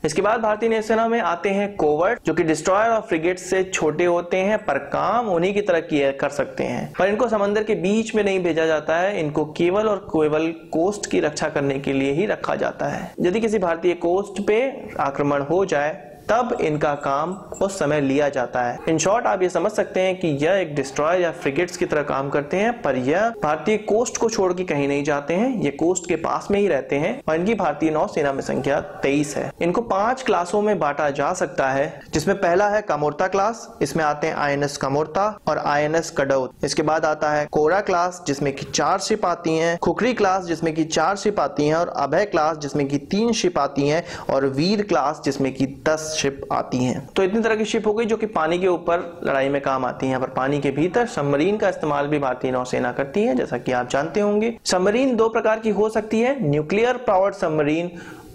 इसके बाद भारतीय नौसेना में आते हैं कोवर्ट, जो कि डिस्ट्रॉयर और फ्रिगेट से छोटे होते हैं पर काम उन्हीं की तरह किया कर सकते हैं, पर इनको समंदर के बीच में नहीं भेजा जाता है। इनको केवल और केवल कोस्ट की रक्षा करने के लिए ही रखा जाता है। यदि किसी भारतीय कोस्ट पे आक्रमण हो जाए तब इनका काम उस समय लिया जाता है। इन शॉर्ट आप ये समझ सकते हैं कि यह एक डिस्ट्रॉयर या फ्रिगेट्स की तरह काम करते हैं, पर यह भारतीय कोस्ट को छोड़ के कहीं नहीं जाते हैं। ये कोस्ट के पास में ही रहते हैं और इनकी भारतीय नौसेना में संख्या 23 है। इनको 5 क्लासों में बांटा जा सकता है, जिसमें पहला है कामोर्ता क्लास। इसमें आते हैं आईएनएस कामोर्ता और आईएनएस कडौत। इसके बाद आता है कोरा क्लास, जिसमें की 4 शिप आती हैं, खुखरी क्लास जिसमें की 4 शिप आती हैं, और अभय क्लास जिसमें की 3 शिप आती हैं, और वीर क्लास जिसमें की 10 शिप आती हैं। तो इतनी तरह की शिप हो गई जो कि पानी के ऊपर लड़ाई में काम आती हैं, पर पानी के भीतर सबमरीन का इस्तेमाल भी भारतीय नौसेना करती है, जैसा कि आप जानते होंगे। सबमरीन 2 प्रकार की हो सकती है, न्यूक्लियर पावर्ड सबमरीन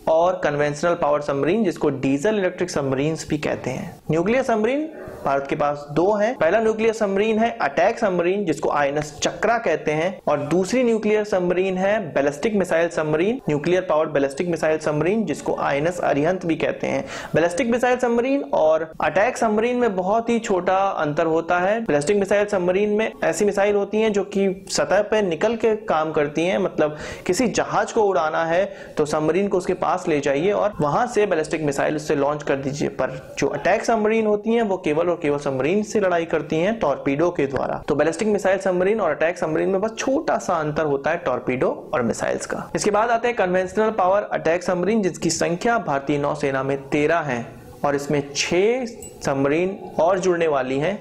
और कन्वेंशनल पावर्ड सबमरीन, जिसको डीजल इलेक्ट्रिक सबमरीन्स भी कहते हैं। न्यूक्लियर सबमरीन भारत के पास 2 हैं। पहला न्यूक्लियर सबमरीन है अटैक सबमरीन, जिसको आईएनएस चक्रा कहते हैं, और दूसरी न्यूक्लियर सबमरीन है ballistic missile submarine, nuclear powered ballistic missile submarine, जिसको आईएनएस अरिहंत भी कहते हैं। बैलिस्टिक मिसाइल सबमरीन और अटैक सबमरीन में बहुत ही छोटा अंतर होता है। बैलिस्टिक मिसाइल सबमरीन में ऐसी मिसाइल होती हैं जो कि सतह पर निकल के काम करती हैं, मतलब किसी जहाज को उड़ाना है तो सबमरीन को उसके पास ले जाइए और वहां से बैलिस्टिक मिसाइल उससे लॉन्च कर दीजिए। पर जो अटैक सबमरीन होती हैं वो केवल और केवल सबमरीन से लड़ाई करती हैं टॉर्पीडो के द्वारा। तो बैलिस्टिक मिसाइल सबमरीन और अटैक सबमरीन में बस छोटा सा अंतर होता है टॉर्पीडो और मिसाइल्स का। इसके बाद आते हैं कन्वेंशनल पावर अटैक सबमरीन, जिसकी संख्या भारतीय नौसेना में 13 है और इसमें 6 सबमरीन और जुड़ने वाली हैं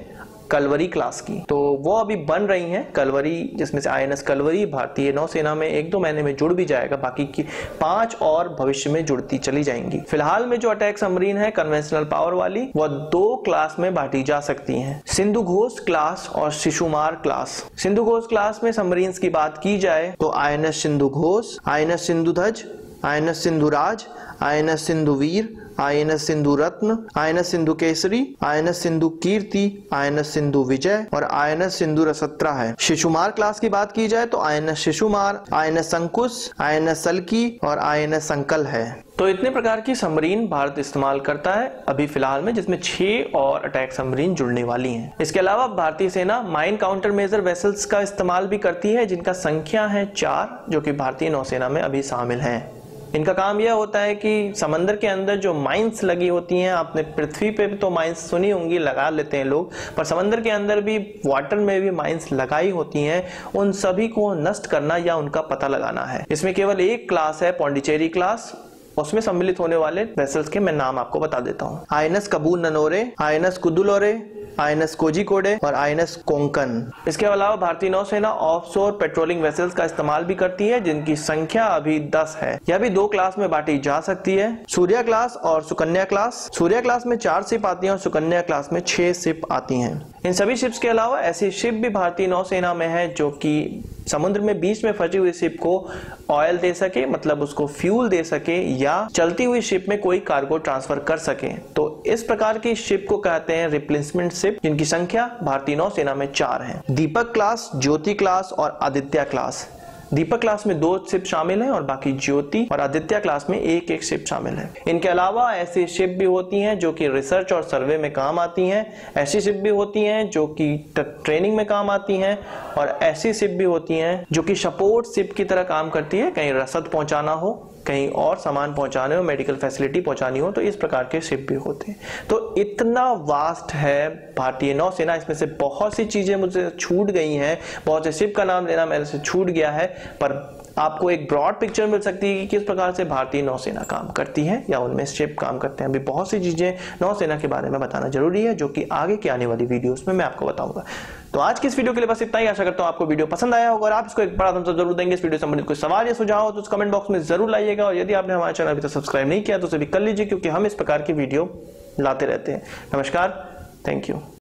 कलवरी क्लास की। तो वो अभी बन रही हैं कलवरी, जिसमें से आईएनएस कलवरी भारतीय नौसेना में 1-2 महीने में जुड़ भी जाएगा, बाकी की 5 और भविष्य में जुड़ती चली जाएंगी। फिलहाल में जो अटैक सबमरीन है कन्वेंशनल पावर वाली, वह 2 क्लास में बांटी जा सकती हैं, सिंधु घोष क्लास और शिशुमार क्लास। सिंधु घोष क्लास में सबमरीन्स की बात की जाए तो INS Sindhu Ghosh, INS Sindhudhvaj, INS Sindhuraj, INS Sindhuvir, INS Sindhu Ratna, INS Sindhu Kesari, INS Sindhu Kirti, INS Sindhu Vijay और आईएनएस सिंधु रसत्रा है। शिशुमार क्लास की बात की जाए तो आईएनएस शिशुमार, आईएनएस संकुश, आईएनएस सल्की और आईएनएस संकल है। तो इतने प्रकार की सबमरीन भारत इस्तेमाल करता है अभी फिलहाल में, जिसमें 6 और अटैक सबमरीन जुड़ने वाली हैं। इसके अलावा भारतीय सेना माइन काउंटर मेजर वेसल्स का इस्तेमाल भी करती है, जिनका संख्या है 4, जो कि भारतीय नौसेना में अभी शामिल हैं। इनका काम यह होता है कि समंदर के अंदर जो माइंस लगी होती हैं, आपने पृथ्वी पे तो माइंस सुनी होंगी, लगा लेते हैं लोग, पर समंदर के अंदर भी, वाटर में भी माइंस लगाई होती हैं, उन सभी को नष्ट करना या उनका पता लगाना है। इसमें केवल एक क्लास है पौंडीचेरी क्लास, उसमें सम्मिलित होने वाले वेसल्स के मैं नाम आपको बता देता हूँ। आईएनएस कबूल ननोरे, आईएनएस कुदुलोरे, आईएनएस कोझिकोडे और आईएनएस कोंकण। इसके अलावा भारतीय नौसेना ऑफशोर पेट्रोलिंग वेसल्स का इस्तेमाल भी करती है, जिनकी संख्या अभी 10 है। यह भी 2 क्लास में बांटी जा सकती है, सूर्या क्लास और सुकन्या क्लास। सूर्या क्लास में 4 शिप आती हैं और सुकन्या क्लास में 6 शिप आती हैं। इन सभी शिप्स के अलावा ऐसी शिप भी भारतीय नौसेना में है जो कि समुद्र में बीच में फंसी हुई शिप को ऑयल दे सके, मतलब उसको फ्यूल दे सके, या चलती हुई शिप में कोई कार्गो ट्रांसफर कर सके। तो इस प्रकार की शिप को कहते हैं रिप्लेसमेंट शिप, जिनकी संख्या भारतीय नौसेना में 4 है। दीपक क्लास, ज्योति क्लास और आदित्य क्लास। दीपक क्लास में 2 शिप शामिल हैं और बाकी ज्योति और आदित्य क्लास में 1-1 शिप शामिल है। इनके अलावा ऐसी शिप भी होती हैं जो कि रिसर्च और सर्वे में काम आती हैं, ऐसी शिप भी होती हैं जो कि ट्रेनिंग में काम आती हैं, और ऐसी शिप भी होती हैं जो कि सपोर्ट शिप की तरह काम करती है, कहीं रसद पहुंचाना हो, कहीं और सामान पहुंचाने हो, मेडिकल फैसिलिटी पहुंचानी हो, तो इस प्रकार के शिप भी होते हैं। तो इतना वास्ट है भारतीय नौसेना, इसमें से बहुत सी चीजें मुझसे छूट गई हैं, बहुत से शिप का नाम लेना मेरे से छूट गया है, पर आपको एक ब्रॉड पिक्चर मिल सकती है कि किस प्रकार से भारतीय नौसेना काम करती है या उनमें शिप काम करते हैं। अभी बहुत सी चीजें नौसेना के बारे में बताना जरूरी है, जो कि आगे की आने वाली वीडियोस में मैं आपको बताऊंगा। तो आज की इस वीडियो के लिए बस इतना ही। आशा करता हूं आपको वीडियो पसंद आया होगा और आप इसको एक बड़ा थम्स अप जरूर देंगे। इस वीडियो से संबंधित कोई सवाल या सुझाव हो तो कमेंट बॉक्स में जरूर लाइएगा, और यदि आपने हमारे चैनल अभी तक सब्सक्राइब नहीं किया तो उसे भी कर लीजिए, क्योंकि हम इस प्रकार की वीडियो लाते रहते हैं। नमस्कार, थैंक यू।